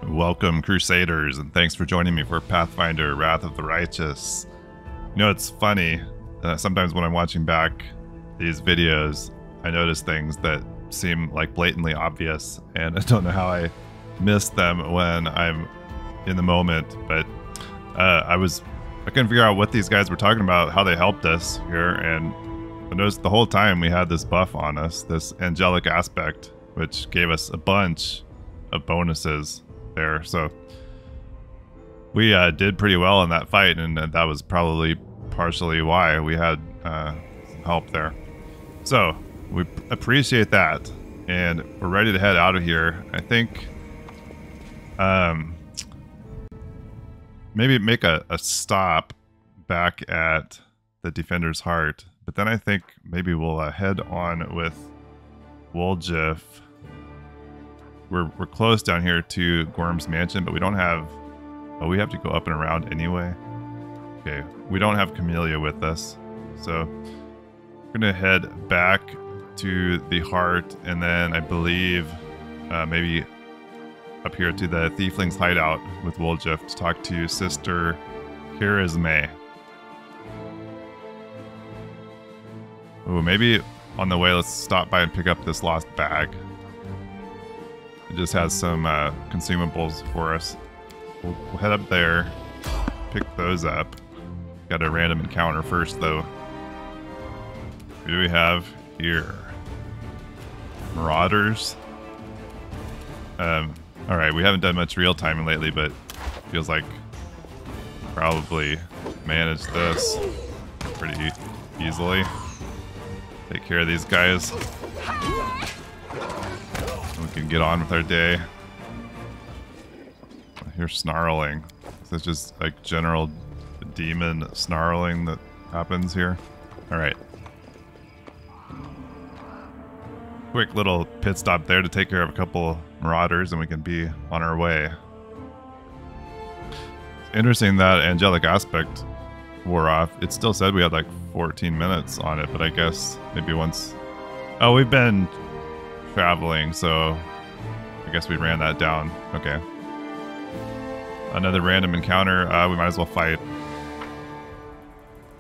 Welcome, Crusaders, and thanks for joining me for Pathfinder, Wrath of the Righteous. You know, it's funny, sometimes when I'm watching back these videos, I notice things that seem like blatantly obvious, and I don't know how I missed them when I'm in the moment, but I couldn't figure out what these guys were talking about, how they helped us here, and I noticed the whole time we had this buff on us, this angelic aspect, which gave us a bunch of bonuses there. So we did pretty well in that fight, and that was probably partially why we had some help there. So we appreciate that, and we're ready to head out of here. I think maybe make a stop back at the Defender's Heart, but then I think maybe we'll head on with Woljif. We're close down here to Gorm's Mansion, but we don't have... Oh, we have to go up and around anyway. Okay, we don't have Camellia with us, so we're gonna head back to the Heart, and then I believe maybe up here to the Thiefling's Hideout with Woljif to talk to Sister Charisme. Ooh, maybe on the way let's stop by and pick up this lost bag. It just has some consumables for us. We'll head up there, pick those up. Got a random encounter first, though. Who do we have here? Marauders. Alright, we haven't done much real timing lately, but feels like probably managed this pretty easily. Take care of these guys. We can get on with our day. I hear snarling. Is this just like general demon snarling that happens here? Alright. Quick little pit stop there to take care of a couple marauders, and we can be on our way. It's interesting that angelic aspect wore off. It still said we had like 14 minutes on it, but I guess maybe once... Oh, we've been traveling, so I guess we ran that down. Okay. Another random encounter. We might as well fight.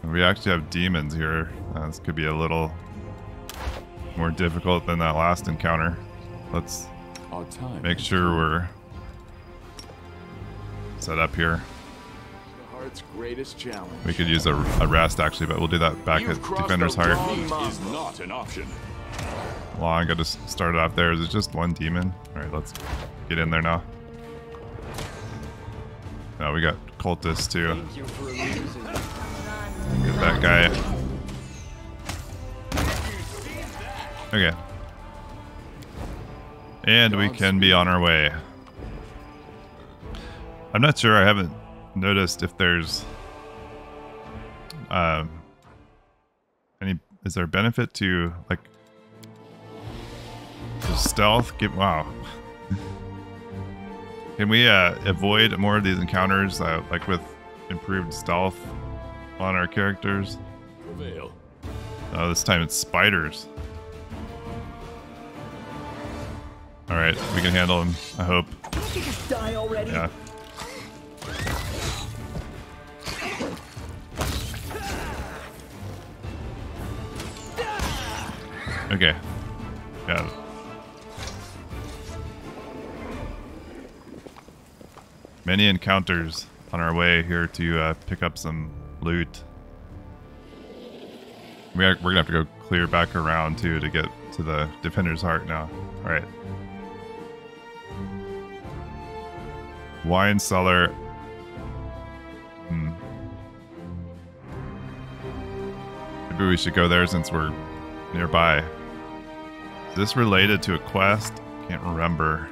We actually have demons here. This could be a little more difficult than that last encounter. Let's make sure we're set up here. The Heart's greatest challenge. We could use a rest actually, but we'll do that back at Defender's Heart. Is not an option. Well, I'm gonna start it off there. Is it just one demon? Alright, let's get in there now. Now we got cultists too. Get that guy. Okay. And we can be on our way. I'm not sure, I haven't noticed if there's is there a benefit to like stealth? Wow. Can we avoid more of these encounters like with improved stealth on our characters? Prevail. Oh, this time it's spiders. Alright, we can handle them, I hope. Can't you just die already? Yeah. Okay. Got it. Many encounters on our way here to pick up some loot. We're gonna have to go clear back around too to get to the Defender's Heart now. Alright. Wine cellar. Maybe we should go there since we're nearby. Is this related to a quest? Can't remember.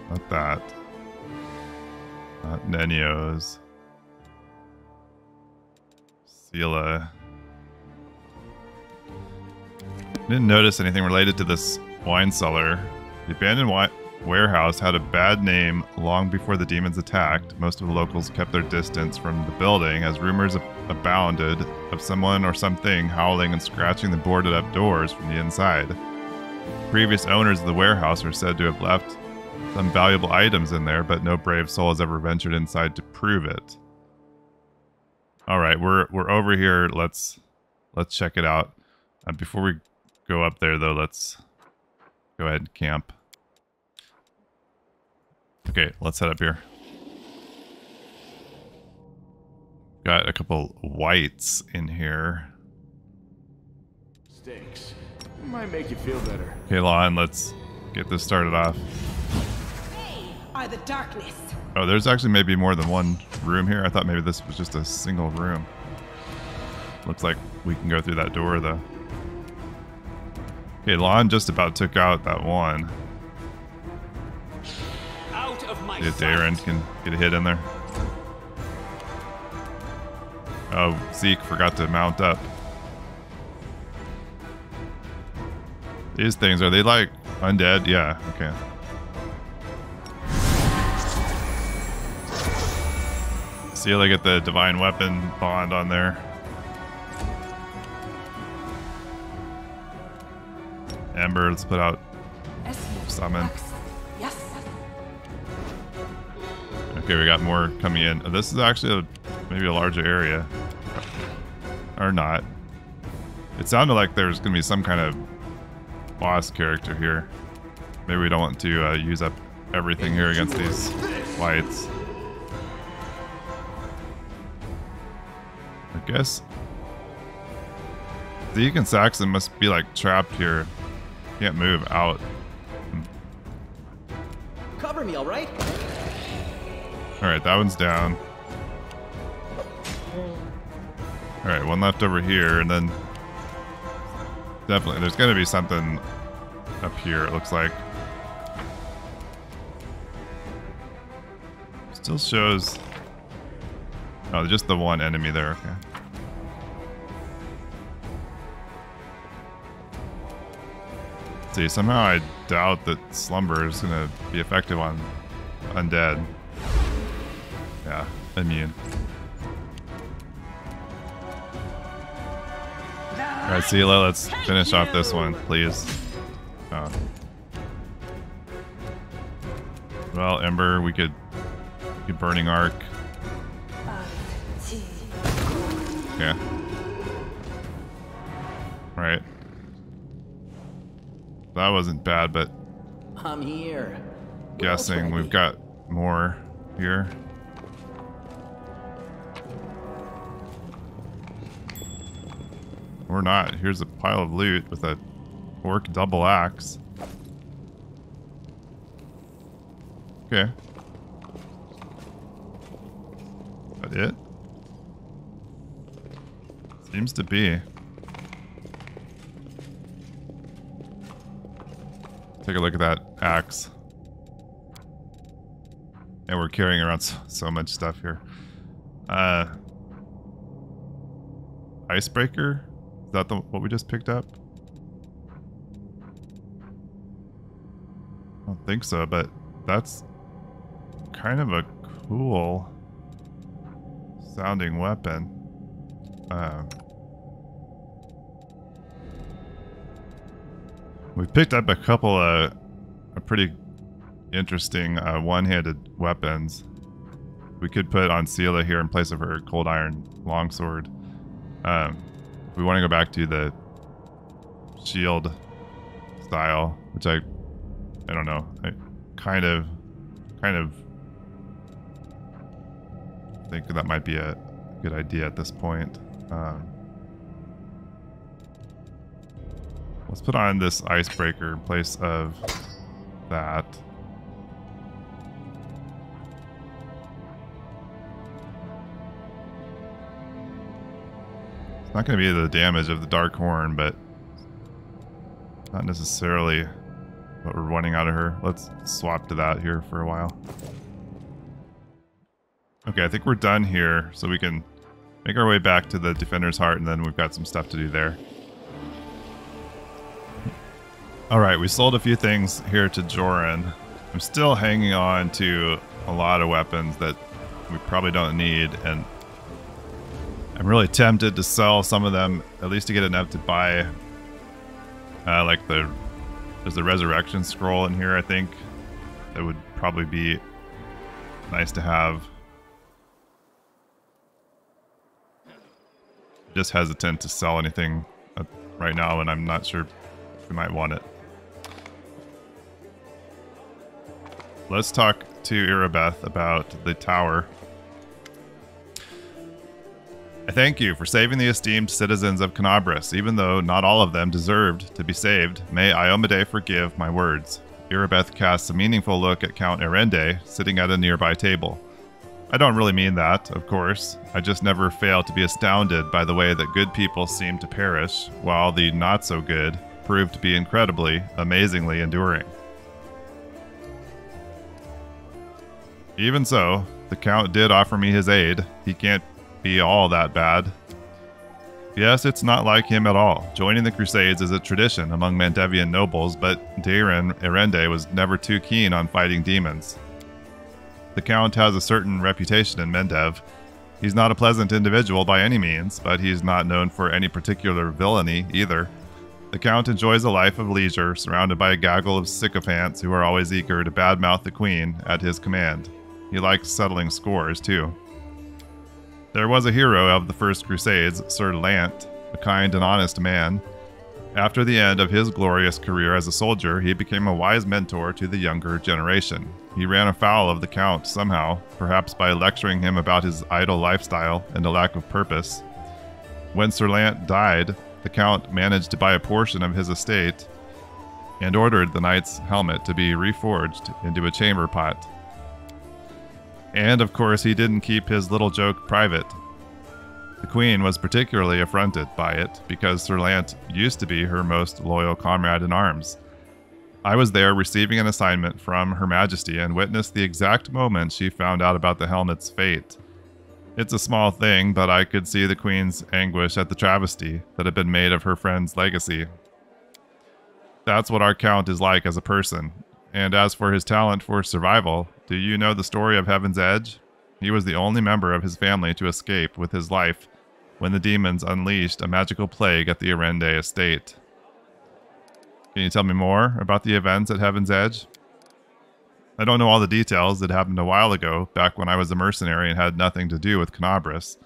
Not that. Not Nenio's. Sela. Didn't notice anything related to this wine cellar. The abandoned warehouse had a bad name long before the demons attacked. Most of the locals kept their distance from the building as rumors abounded of someone or something howling and scratching the boarded up doors from the inside. Previous owners of the warehouse are said to have left some valuable items in there, but no brave soul has ever ventured inside to prove it. All right, we're over here. Let's check it out. Before we go up there, though, let's go ahead and camp. Okay, let's head up here. Got a couple whites in here. Stakes. Might make you feel better. Okay, Lon, let's get this started off. They are the darkness. Oh, there's actually maybe more than one room here. I thought maybe this was just a single room. Looks like we can go through that door, though. Okay, Lon just about took out that one. Out of my See if Darren can get a hit in there. Oh, Zeke forgot to mount up. These things, are they like undead? Yeah, okay. See, they get the divine weapon bond on there. Ember, let's put out summon. Yes. Okay, we got more coming in. This is actually maybe a larger area. Or not. It sounded like there's going to be some kind of boss character here. Maybe we don't want to use up everything here against these whites. I guess Zeke and Saxon must be like trapped here. Can't move out. Cover me, all right? Alright, that one's down. Alright, one left over here, and then definitely there's gonna be something up here, it looks like. Still shows... Oh, just the one enemy there, okay. See, somehow I doubt that Slumber is gonna be effective on undead. Yeah, immune. Alright, Sela, let's finish off this one, please. Oh. Well, Ember, we could Burning Arc. Okay. Right. That wasn't bad, but I'm here. guessing we've got more here. Or not. Here's a pile of loot with a orc double axe. Okay. Is that it? Seems to be. Take a look at that axe. And we're carrying around so much stuff here. Icebreaker? Is that what we just picked up? I don't think so, but that's kind of a cool sounding weapon. We've picked up a couple of pretty interesting one-handed weapons. We could put on Sela here in place of her cold iron longsword. If we want to go back to the shield style, which I don't know, I kind of think that might be a good idea at this point. Let's put on this icebreaker in place of that. It's not going to be the damage of the Dark Horn, but not necessarily what we're wanting out of her. Let's swap to that here for a while. Okay, I think we're done here, so we can make our way back to the Defender's Heart, and then we've got some stuff to do there. Alright, we sold a few things here to Joran. I'm still hanging on to a lot of weapons that we probably don't need, and I'm really tempted to sell some of them, at least to get enough to buy, like there's the Resurrection Scroll in here, I think. that would probably be nice to have. Just hesitant to sell anything right now, and I'm not sure if we might want it. Let's talk to Irabeth about the tower. I thank you for saving the esteemed citizens of Canabris, even though not all of them deserved to be saved. May Iomade forgive my words. Irabeth casts a meaningful look at Count Erende, sitting at a nearby table. I don't really mean that, of course. I just never fail to be astounded by the way that good people seem to perish, while the not-so-good prove to be incredibly, amazingly enduring. Even so, the Count did offer me his aid. He can't be all that bad. Yes, it's not like him at all. Joining the Crusades is a tradition among Mandevian nobles, but Dairen Erende was never too keen on fighting demons. The Count has a certain reputation in Mendev. He's not a pleasant individual by any means, but he's not known for any particular villainy either. The Count enjoys a life of leisure, surrounded by a gaggle of sycophants who are always eager to badmouth the Queen at his command. He likes settling scores, too. There was a hero of the First Crusades, Sir Lant, a kind and honest man. After the end of his glorious career as a soldier, he became a wise mentor to the younger generation. He ran afoul of the Count somehow, perhaps by lecturing him about his idle lifestyle and a lack of purpose. When Sir Lant died, the Count managed to buy a portion of his estate and ordered the knight's helmet to be reforged into a chamber pot. And of course, he didn't keep his little joke private. The Queen was particularly affronted by it because Sir Lant used to be her most loyal comrade in arms. I was there receiving an assignment from Her Majesty and witnessed the exact moment she found out about the helmet's fate. It's a small thing, but I could see the Queen's anguish at the travesty that had been made of her friend's legacy. That's what our Count is like as a person. And as for his talent for survival, do you know the story of Heaven's Edge? He was the only member of his family to escape with his life when the demons unleashed a magical plague at the Erende estate. Can you tell me more about the events at Heaven's Edge? I don't know all the details. It happened a while ago, back when I was a mercenary and had nothing to do with Canabris.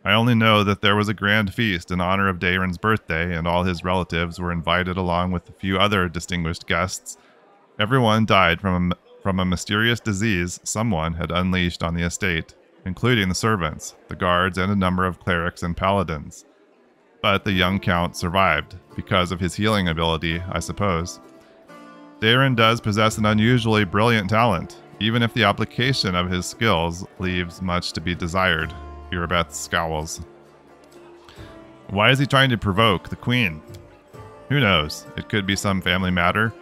I only know that there was a grand feast in honor of Dairen's birthday, and all his relatives were invited along with a few other distinguished guests. Everyone died from a mysterious disease someone had unleashed on the estate, including the servants, the guards, and a number of clerics and paladins. But the young Count survived, because of his healing ability, I suppose. Dairen does possess an unusually brilliant talent, even if the application of his skills leaves much to be desired. Irabeth scowls. Why is he trying to provoke the Queen? Who knows? It could be some family matter.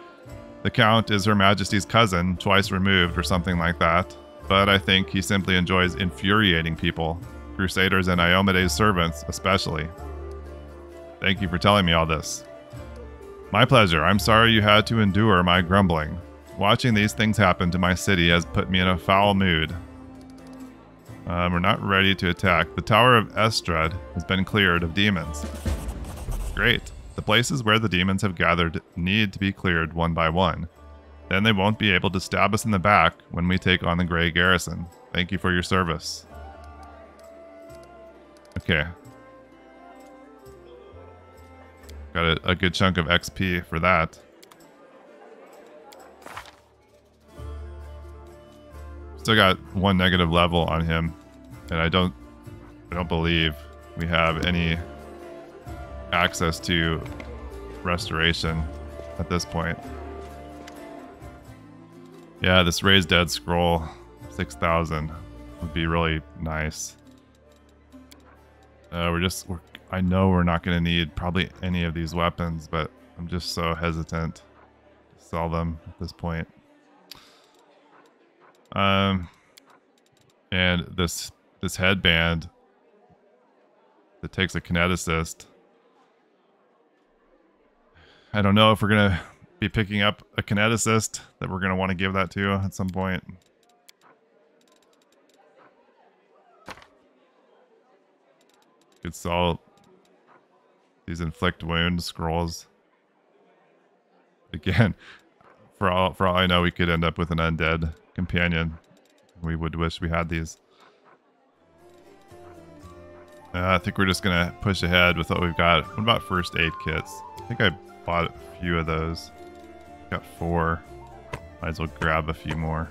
The Count is Her Majesty's cousin, twice removed or something like that, but I think he simply enjoys infuriating people, Crusaders and Iomede's servants especially. Thank you for telling me all this. My pleasure. I'm sorry you had to endure my grumbling. Watching these things happen to my city has put me in a foul mood. We're not ready to attack. The Tower of Estrad has been cleared of demons. Great. The places where the demons have gathered need to be cleared one by one. Then they won't be able to stab us in the back when we take on the Grey Garrison. Thank you for your service. Okay. Got a good chunk of XP for that. Still got one negative level on him, and I don't believe we have any access to restoration at this point. Yeah, this Raised Dead Scroll 6,000 would be really nice. I know we're not going to need probably any of these weapons, but I'm just so hesitant to sell them at this point. And this headband that takes a kineticist. I don't know if we're going to be picking up a kineticist that we're going to want to give that to at some point. Could sell these inflict wound scrolls. Again, For all I know, we could end up with an undead companion. We would wish we had these. I think we're just gonna push ahead with what we've got. What about first aid kits? I think I bought a few of those. Got 4. Might as well grab a few more.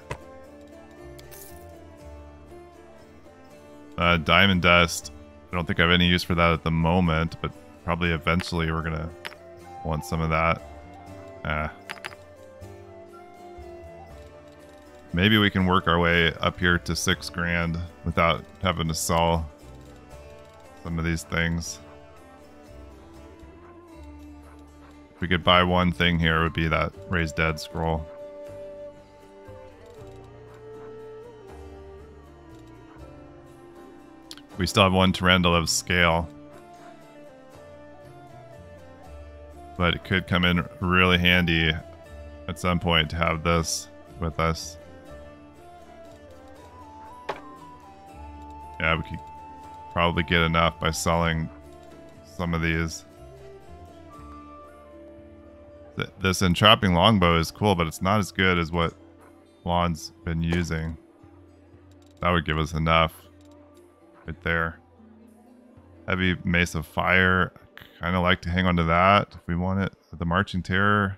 Diamond dust. I don't think I have any use for that at the moment, but probably eventually we're gonna want some of that. Maybe we can work our way up here to 6 grand without having to sell some of these things. If we could buy one thing here, it would be that Raised Dead scroll. We still have 1 Tyrandal of scale. But it could come in really handy at some point to have this with us. Yeah, we could probably get enough by selling some of these. This entrapping longbow is cool, but it's not as good as what Lon's been using. That would give us enough right there. Heavy Mace of Fire. I kind of like to hang on to that if we want it. The Marching Terror.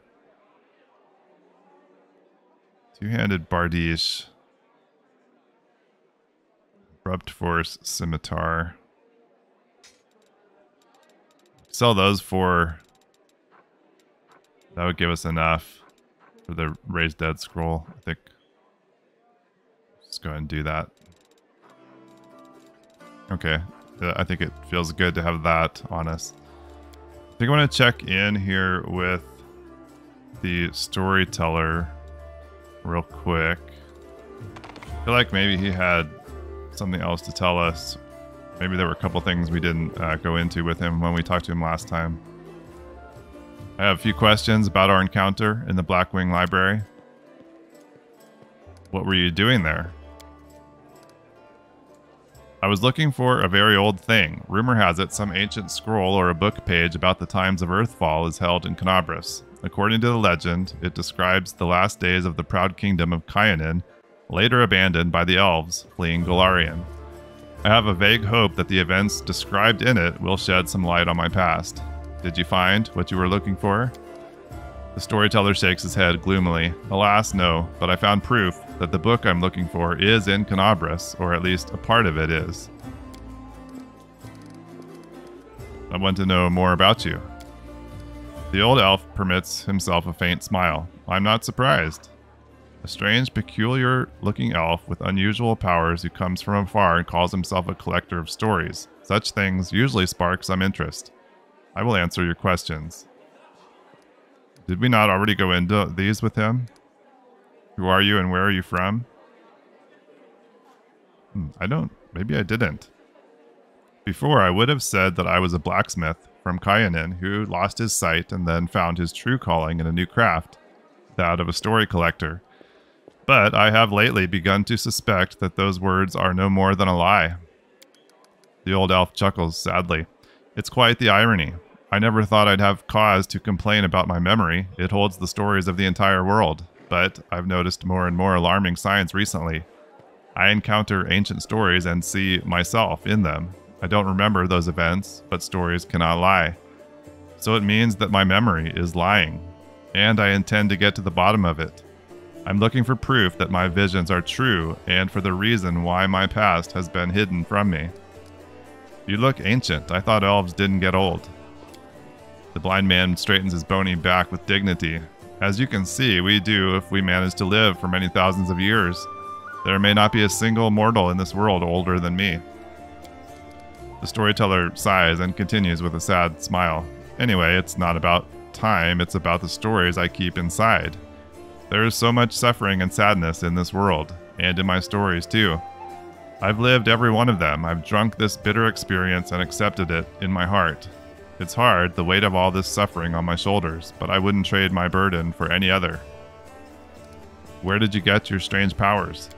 Two-handed Bardiche. Abrupt Force Scimitar. Sell those for... That would give us enough for the Raised Dead scroll, I think. Just go ahead and do that. Okay, I think it feels good to have that on us. I think I want to check in here with the storyteller real quick. I feel like maybe he had something else to tell us. Maybe there were a couple things we didn't go into with him when we talked to him last time. I have a few questions about our encounter in the Blackwing Library. What were you doing there? I was looking for a very old thing. Rumor has it some ancient scroll or a book page about the times of Earthfall is held in Canabras. According to the legend, it describes the last days of the proud kingdom of Kyanin, later abandoned by the elves fleeing Golarion. I have a vague hope that the events described in it will shed some light on my past. Did you find what you were looking for? The storyteller shakes his head gloomily. Alas, no, but I found proof that the book I'm looking for is in Canabras, or at least a part of it is. I want to know more about you. The old elf permits himself a faint smile. I'm not surprised. A strange, peculiar-looking elf with unusual powers who comes from afar and calls himself a collector of stories. Such things usually spark some interest. I will answer your questions. Did we not already go into these with him? Who are you and where are you from? Maybe I didn't. Before, I would have said that I was a blacksmith from Kyanin who lost his sight and then found his true calling in a new craft, that of a story collector. But I have lately begun to suspect that those words are no more than a lie. The old elf chuckles sadly. It's quite the irony. I never thought I'd have cause to complain about my memory. It holds the stories of the entire world. But I've noticed more and more alarming signs recently. I encounter ancient stories and see myself in them. I don't remember those events, but stories cannot lie. So it means that my memory is lying. And I intend to get to the bottom of it. I'm looking for proof that my visions are true and for the reason why my past has been hidden from me. You look ancient. I thought elves didn't get old. The blind man straightens his bony back with dignity. As you can see, we do if we manage to live for many thousands of years. There may not be a single mortal in this world older than me. The storyteller sighs and continues with a sad smile. Anyway, it's not about time, it's about the stories I keep inside. There is so much suffering and sadness in this world, and in my stories too. I've lived every one of them. I've drunk this bitter experience and accepted it in my heart. It's hard, the weight of all this suffering on my shoulders, but I wouldn't trade my burden for any other. Where did you get your strange powers?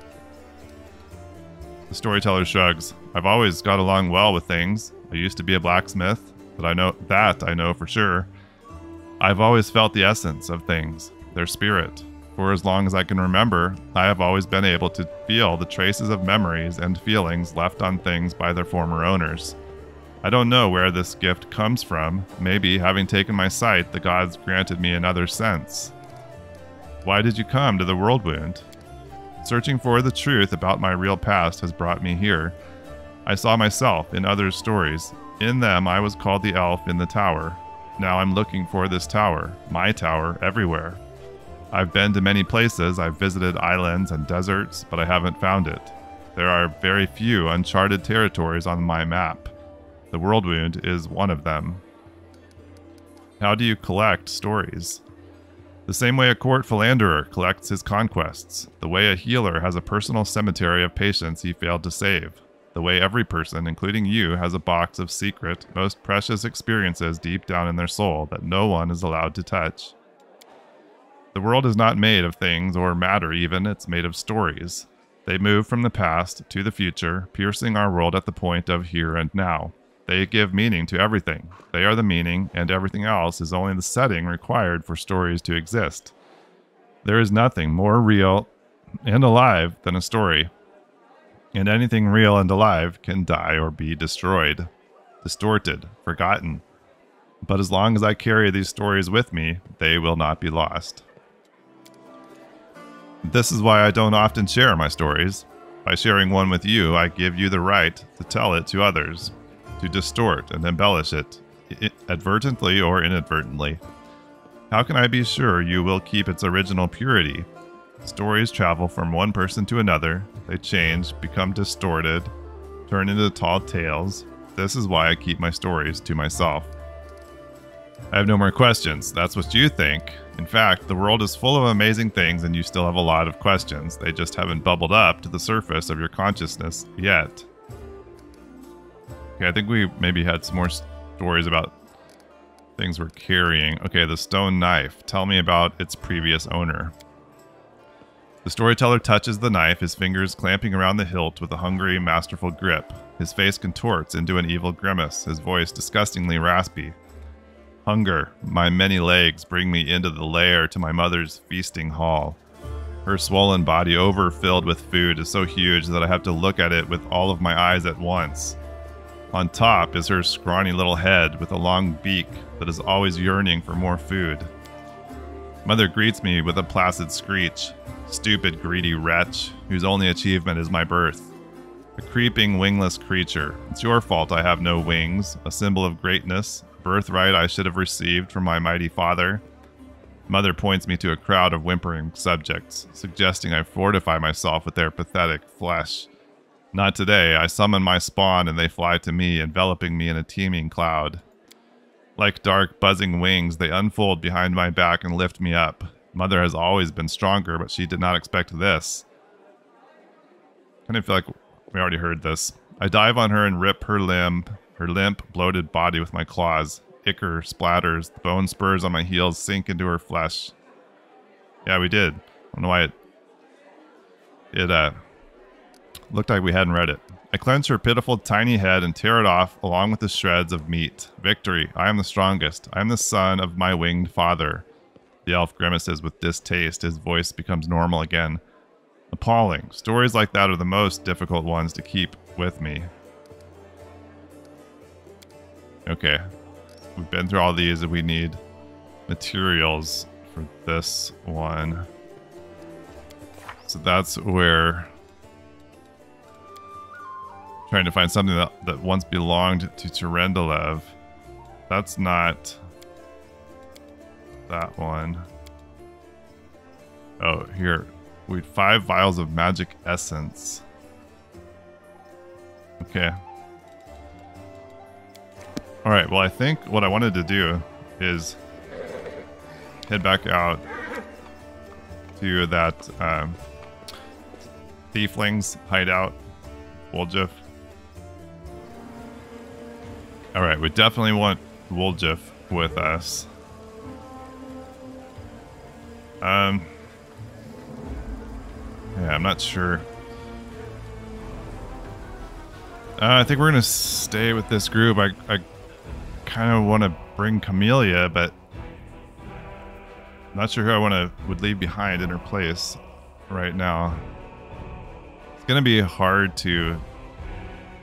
The storyteller shrugs. I've always got along well with things. I used to be a blacksmith, but I know for sure. I've always felt the essence of things, their spirit. For as long as I can remember, I have always been able to feel the traces of memories and feelings left on things by their former owners. I don't know where this gift comes from. Maybe, having taken my sight, the gods granted me another sense. Why did you come to the World Wound? Searching for the truth about my real past has brought me here. I saw myself in others' stories. In them, I was called the elf in the tower. Now I'm looking for this tower, my tower, everywhere. I've been to many places, I've visited islands and deserts, but I haven't found it. There are very few uncharted territories on my map. The World Wound is one of them. How do you collect stories? The same way a court philanderer collects his conquests. The way a healer has a personal cemetery of patients he failed to save. The way every person, including you, has a box of secret, most precious experiences deep down in their soul that no one is allowed to touch. The world is not made of things or matter even, it's made of stories. They move from the past to the future, piercing our world at the point of here and now. They give meaning to everything. They are the meaning, and everything else is only the setting required for stories to exist. There is nothing more real and alive than a story. And anything real and alive can die or be destroyed, distorted, forgotten. But as long as I carry these stories with me, they will not be lost. This is why I don't often share my stories. By sharing one with you, I give you the right to tell it to others, to distort and embellish it, advertently or inadvertently. How can I be sure you will keep its original purity? Stories travel from one person to another. They change, become distorted, turn into tall tales. This is why I keep my stories to myself. I have no more questions. That's what you think. In fact, the world is full of amazing things and you still have a lot of questions. They just haven't bubbled up to the surface of your consciousness yet. Okay, I think we maybe had some more stories about things we're carrying. Okay, the stone knife. Tell me about its previous owner. The storyteller touches the knife, his fingers clamping around the hilt with a hungry, masterful grip. His face contorts into an evil grimace, his voice disgustingly raspy. Hunger, my many legs bring me into the lair to my mother's feasting hall. Her swollen body overfilled with food is so huge that I have to look at it with all of my eyes at once. On top is her scrawny little head with a long beak that is always yearning for more food. Mother greets me with a placid screech. Stupid, greedy wretch, whose only achievement is my birth. A creeping, wingless creature. It's your fault I have no wings, a symbol of greatness, birthright I should have received from my mighty father. Mother points me to a crowd of whimpering subjects, suggesting I fortify myself with their pathetic flesh. Not today. I summon my spawn and they fly to me, enveloping me in a teeming cloud. Like dark, buzzing wings, they unfold behind my back and lift me up. Mother has always been stronger, but she did not expect this. Kind of feel like we already heard this. I dive on her and rip her limp, bloated body with my claws. Ichor splatters, the bone spurs on my heels sink into her flesh. Yeah, we did. I don't know why it looked like we hadn't read it. I clench her pitiful tiny head and tear it off along with the shreds of meat. Victory. I am the strongest. I am the son of my winged father. The elf grimaces with distaste. His voice becomes normal again. Appalling. Stories like that are the most difficult ones to keep with me. Okay. We've been through all these and we need materials for this one. So that's where... trying to find something that once belonged to Terendelev. That's not that one. Oh, here. We had 5 vials of magic essence. Okay. Alright, well I think what I wanted to do is head back out to that Thiefling's Hideout, Woljif. Alright, we definitely want Woljif with us. Yeah, I'm not sure. I think we're gonna stay with this group. I kind of want to bring Camellia, but Not sure who I would leave behind in her place right now. It's gonna be hard to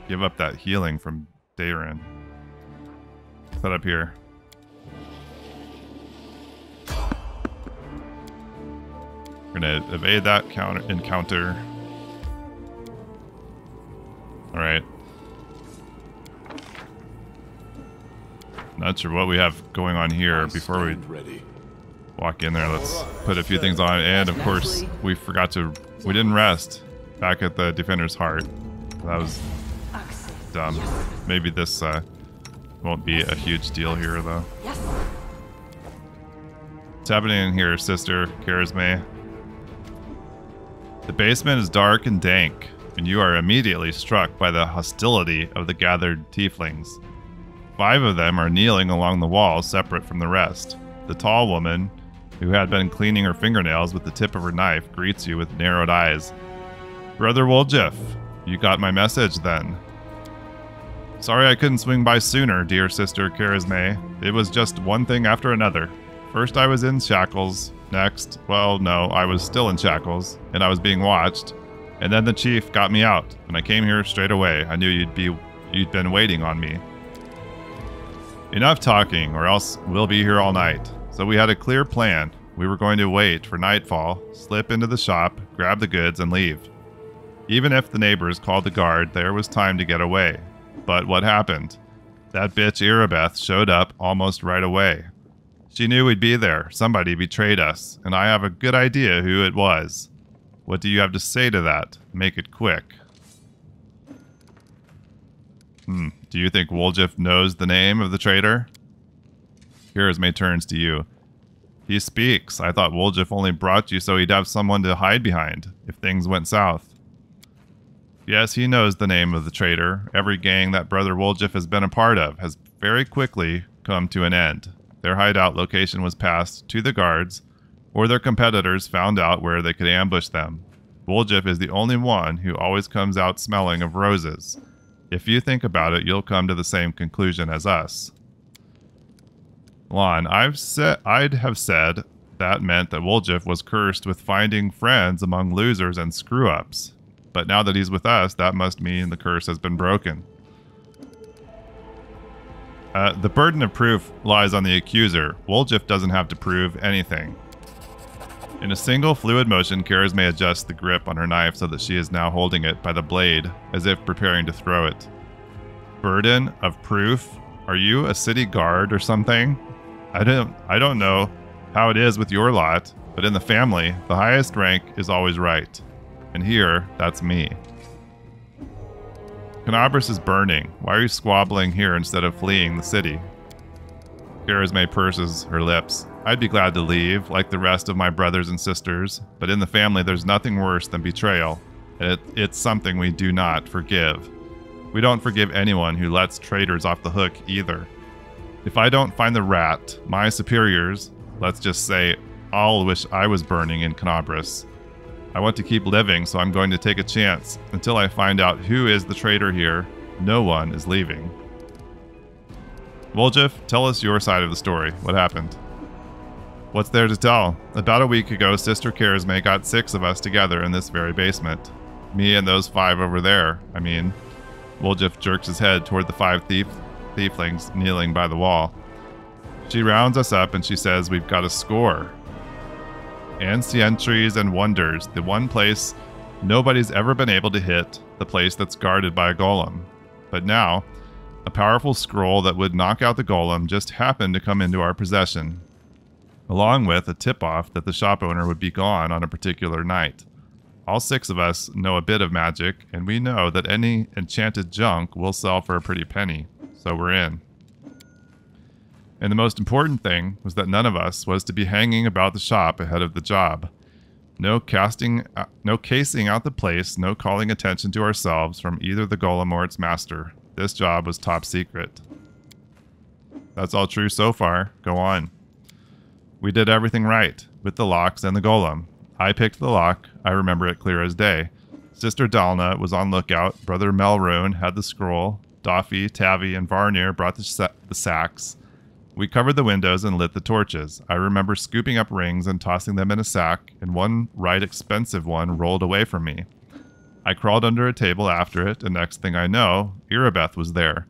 give up that healing from Dayrin. Set up here. We're gonna evade that encounter. Alright. Not sure what we have going on here before we walk in there. Let's put a few things on. And of course, we didn't rest back at the Defender's Heart. That was dumb. Maybe this won't be a huge deal here, though. What's happening in here, Sister Charisme? The basement is dark and dank, and you are immediately struck by the hostility of the gathered tieflings. 5 of them are kneeling along the wall, separate from the rest. The tall woman, who had been cleaning her fingernails with the tip of her knife, greets you with narrowed eyes. Brother Woljif, you got my message then. Sorry I couldn't swing by sooner, dear Sister Charisme. It was just one thing after another. First I was in shackles. Next, well, no, I was still in shackles, and I was being watched. And then the chief got me out, and I came here straight away. I knew you'd been waiting on me. Enough talking, or else we'll be here all night. So we had a clear plan. We were going to wait for nightfall, slip into the shop, grab the goods, and leave. Even if the neighbors called the guard, there was time to get away. But what happened? That bitch Irabeth showed up almost right away. She knew we'd be there. Somebody betrayed us, and I have a good idea who it was. What do you have to say to that? Make it quick. Do you think Woljif knows the name of the traitor? Charisme turns to you. He speaks. I thought Woljif only brought you so he'd have someone to hide behind if things went south. Yes, he knows the name of the traitor. Every gang that Brother Woljif has been a part of has very quickly come to an end. Their hideout location was passed to the guards, or their competitors found out where they could ambush them. Woljif is the only one who always comes out smelling of roses. If you think about it, you'll come to the same conclusion as us. Lon, I'd have said that meant that Woljif was cursed with finding friends among losers and screw-ups. But now that he's with us, that must mean the curse has been broken. The burden of proof lies on the accuser. Woljif doesn't have to prove anything. In a single fluid motion, Charisme adjusts the grip on her knife so that she is now holding it by the blade, as if preparing to throw it. Burden of proof? Are you a city guard or something? I don't know how it is with your lot, but in the family, the highest rank is always right. And here, that's me. Canabras is burning. Why are you squabbling here instead of fleeing the city? Charisme purses her lips. I'd be glad to leave, like the rest of my brothers and sisters, but in the family there's nothing worse than betrayal. It's something we do not forgive. We don't forgive anyone who lets traitors off the hook either. If I don't find the rat, my superiors, let's just say, all wish I was burning in Canabras. I want to keep living, so I'm going to take a chance. Until I find out who is the traitor here, no one is leaving. Woljif, tell us your side of the story. What happened? What's there to tell? About a week ago, Sister Charisme got 6 of us together in this very basement. Me and those 5 over there, I mean. Woljif jerks his head toward the 5 tieflings kneeling by the wall. She rounds us up and she says we've got a score. Ancientries and Wonders, the one place nobody's ever been able to hit, the place that's guarded by a golem. But now, a powerful scroll that would knock out the golem just happened to come into our possession, along with a tip-off that the shop owner would be gone on a particular night. All 6 of us know a bit of magic, and we know that any enchanted junk will sell for a pretty penny, so we're in. And the most important thing was that none of us was to be hanging about the shop ahead of the job. No casing out the place, no calling attention to ourselves from either the golem or its master. This job was top secret. That's all true so far. Go on. We did everything right, with the locks and the golem. I picked the lock. I remember it clear as day. Sister Dalna was on lookout. Brother Melroon had the scroll. Doffy, Tavi, and Varnir brought the sacks. We covered the windows and lit the torches. I remember scooping up rings and tossing them in a sack, and one right expensive one rolled away from me. I crawled under a table after it, and next thing I know, Irabeth was there.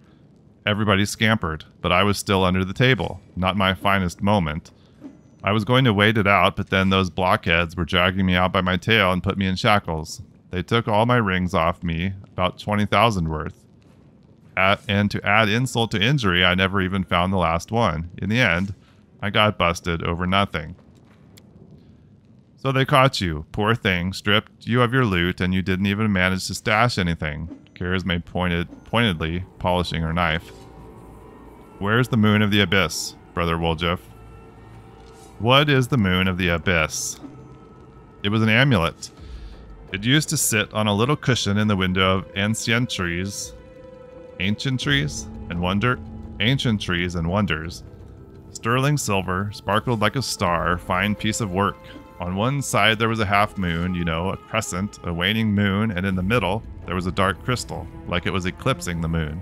Everybody scampered, but I was still under the table. Not my finest moment. I was going to wait it out, but then those blockheads were dragging me out by my tail and put me in shackles. They took all my rings off me, about 20,000 worth. And to add insult to injury, I never even found the last one. In the end, I got busted over nothing. So they caught you, poor thing, stripped you of your loot, and you didn't even manage to stash anything. Karazme pointedly polishing her knife. Where's the moon of the abyss, Brother Woljif? What is the moon of the abyss? It was an amulet. It used to sit on a little cushion in the window of ancient trees and wonders. Sterling silver, sparkled like a star, fine piece of work. On one side there was a half moon, you know, a crescent, a waning moon, and in the middle there was a dark crystal, like it was eclipsing the moon.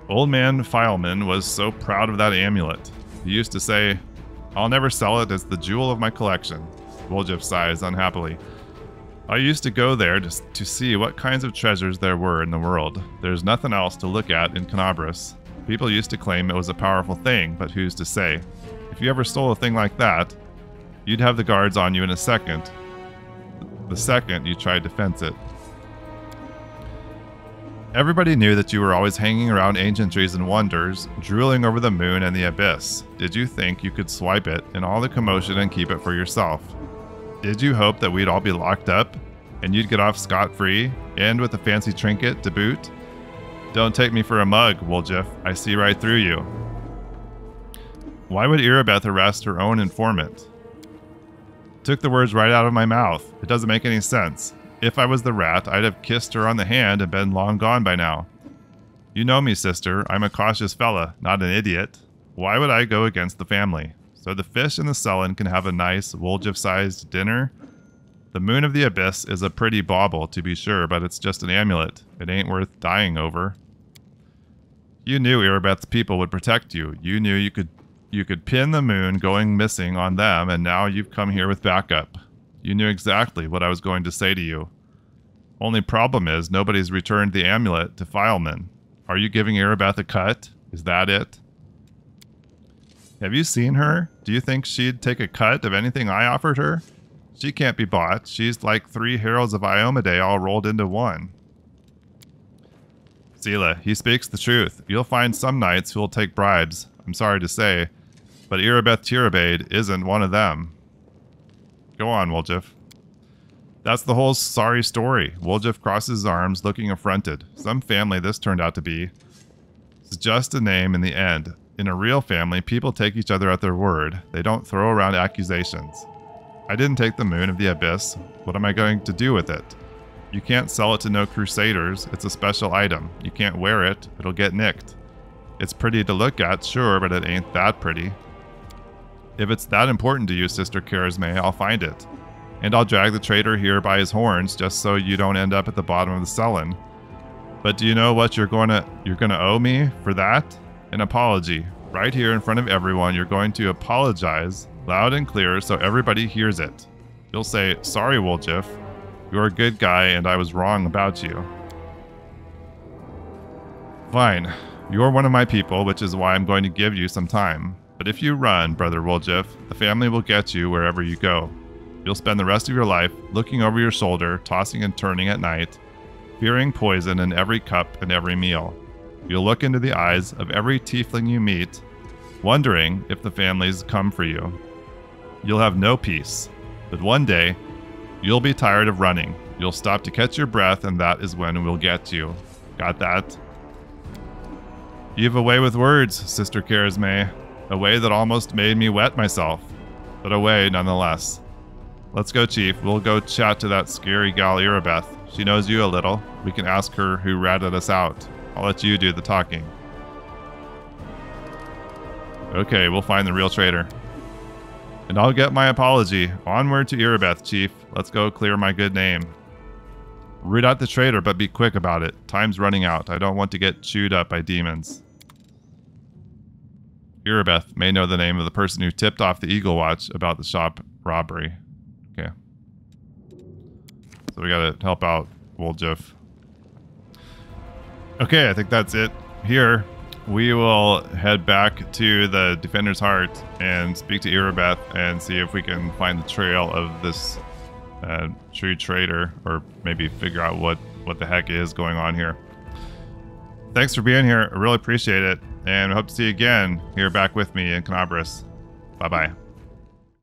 Old man Fileman was so proud of that amulet. He used to say, "I'll never sell it as the jewel of my collection." Woljif sighs unhappily. I used to go there just to see what kinds of treasures there were in the world. There's nothing else to look at in Canabras. People used to claim it was a powerful thing, but who's to say? If you ever stole a thing like that, you'd have the guards on you in a second. The second you tried to fence it. Everybody knew that you were always hanging around ancient trees and wonders, drooling over the moon and the abyss. Did you think you could swipe it in all the commotion and keep it for yourself? Did you hope that we'd all be locked up and you'd get off scot-free and with a fancy trinket to boot? Don't take me for a mug, Woljif. I see right through you. Why would Irabeth arrest her own informant? Took the words right out of my mouth. It doesn't make any sense. If I was the rat, I'd have kissed her on the hand and been long gone by now. You know me, sister. I'm a cautious fella, not an idiot. Why would I go against the family? So the fish in the sullen can have a nice, Woljif-sized dinner? The moon of the abyss is a pretty bauble, to be sure, but it's just an amulet. It ain't worth dying over. You knew Irabeth's people would protect you. You knew you could pin the moon going missing on them, and now you've come here with backup. You knew exactly what I was going to say to you. Only problem is, nobody's returned the amulet to Fileman. Are you giving Irabeth a cut? Is that it? Have you seen her? Do you think she'd take a cut of anything I offered her? She can't be bought. She's like 3 heralds of Iomedae all rolled into one. Sela, he speaks the truth. You'll find some knights who'll take bribes, I'm sorry to say, but Irabeth Tirabade isn't one of them. Go on, Woljif. That's the whole sorry story. Woljif crosses his arms, looking affronted. Some family this turned out to be. It's just a name in the end. In a real family, people take each other at their word. They don't throw around accusations. I didn't take the moon of the abyss. What am I going to do with it? You can't sell it to no crusaders. It's a special item. You can't wear it. It'll get nicked. It's pretty to look at, sure, but it ain't that pretty. If it's that important to you, Sister Karazme, I'll find it. And I'll drag the traitor here by his horns just so you don't end up at the bottom of the sullen. But do you know what you're gonna owe me for that? An apology. Right here in front of everyone, you're going to apologize loud and clear so everybody hears it. You'll say, "Sorry, Woljif. You're a good guy and I was wrong about you." Fine. You're one of my people, which is why I'm going to give you some time. But if you run, Brother Woljif, the family will get you wherever you go. You'll spend the rest of your life looking over your shoulder, tossing and turning at night, fearing poison in every cup and every meal. You'll look into the eyes of every tiefling you meet, wondering if the family's come for you. You'll have no peace. But one day, you'll be tired of running. You'll stop to catch your breath, and that is when we'll get you. Got that? You've a way with words, Sister Karazme. A way that almost made me wet myself. But a way nonetheless. Let's go, Chief. We'll go chat to that scary gal Irabeth. She knows you a little. We can ask her who ratted us out. I'll let you do the talking. Okay, we'll find the real traitor. And I'll get my apology. Onward to Irabeth, Chief. Let's go clear my good name. Root out the traitor, but be quick about it. Time's running out. I don't want to get chewed up by demons. Irabeth may know the name of the person who tipped off the Eagle Watch about the shop robbery. Okay. So we gotta help out Woljif. Okay, I think that's it here. We will head back to the Defender's Heart and speak to Irabeth and see if we can find the trail of this true traitor, or maybe figure out what the heck is going on here. Thanks for being here. I really appreciate it. And I hope to see you again here back with me in Canabras. Bye-bye.